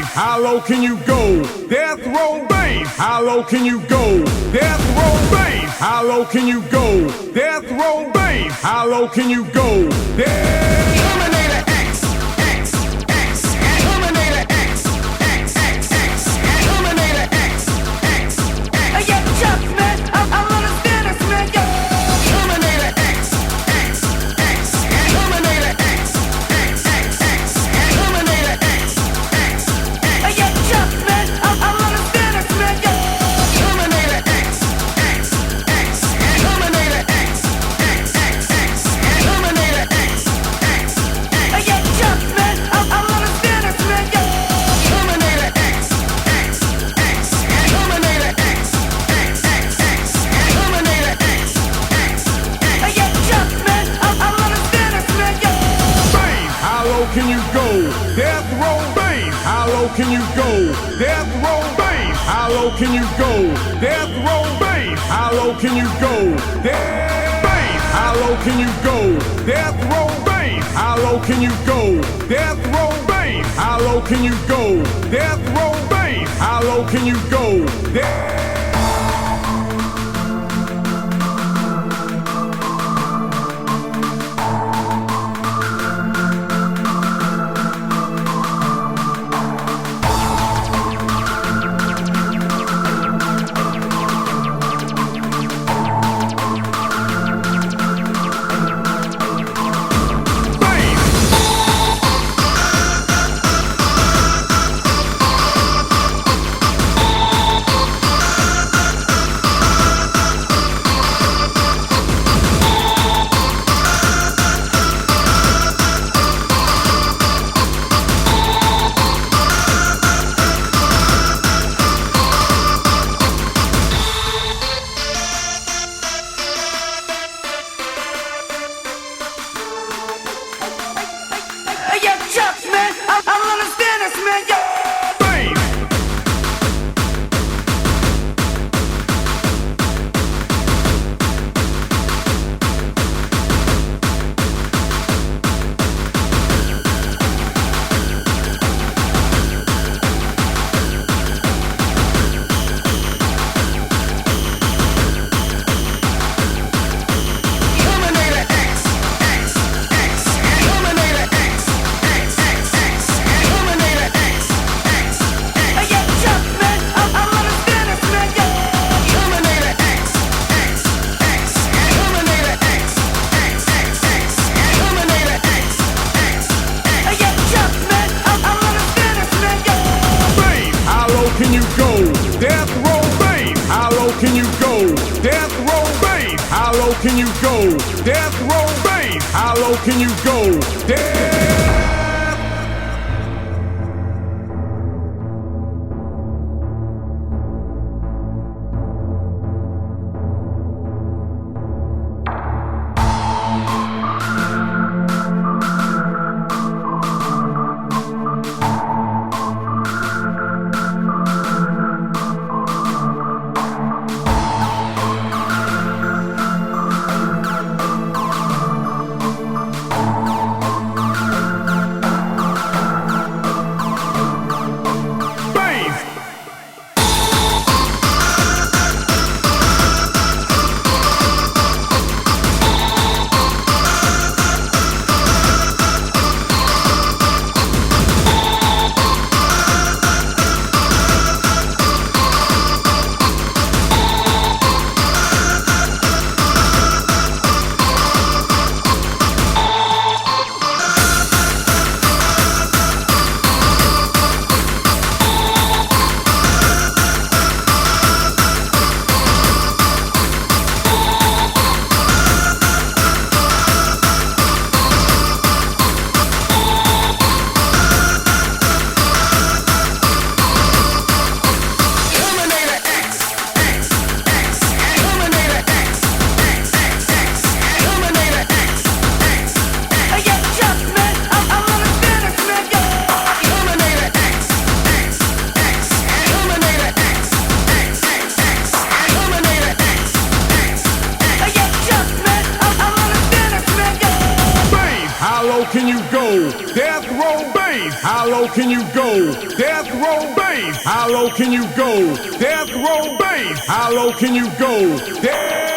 bass? How low can you go? Death row bass. How low can you go? Death row bass. How low can you go? Death row bass. How low can you go? Terminator X, X, X, Terminator X, X, X, X, Terminator X, X, X. Yeah, Chuck, man, I'm understand this, man. Terminator X, X, X, Terminator X, X, X, X, Terminator X, X, X. Yeah, Chuck, man, I'm understand this, man. Terminator X, X, X, Terminator X, X, X, X, Terminator X, X, X. Yeah, Chuck, man, I'm understand this, man. Terminator X, X, X, Terminator X, X, X, X, Terminator X, X, X. Yeah, Chuck, man, I'm understand this, man. Bass, how low can you go? Death row bass, how low can you go? Death row bass, how low can you go? Death row bass, how low can you go? Bass, how low can you go? Death row bass, how low can you go? Death row bass, how low can you go? Death row bass, how low can you go? Yeah, Chuck, man, I'm understand this, man. Terminator X, X, X, Terminator X, X, X, X, Terminator X, X, X. Yeah, Chuck, man, I'm understand this, man. Terminator X, X, X, Terminator X, X, X, X, Terminator X, X, X. Yeah, Chuck, man, I'm understand this, man. Bass, how low can you go? Death row bass, how low can you go? Death row bass, how low can you go? Death row bass, how low can you go? low can you go? Death row bass. How low can you go? Death row bass. How low can you go? Death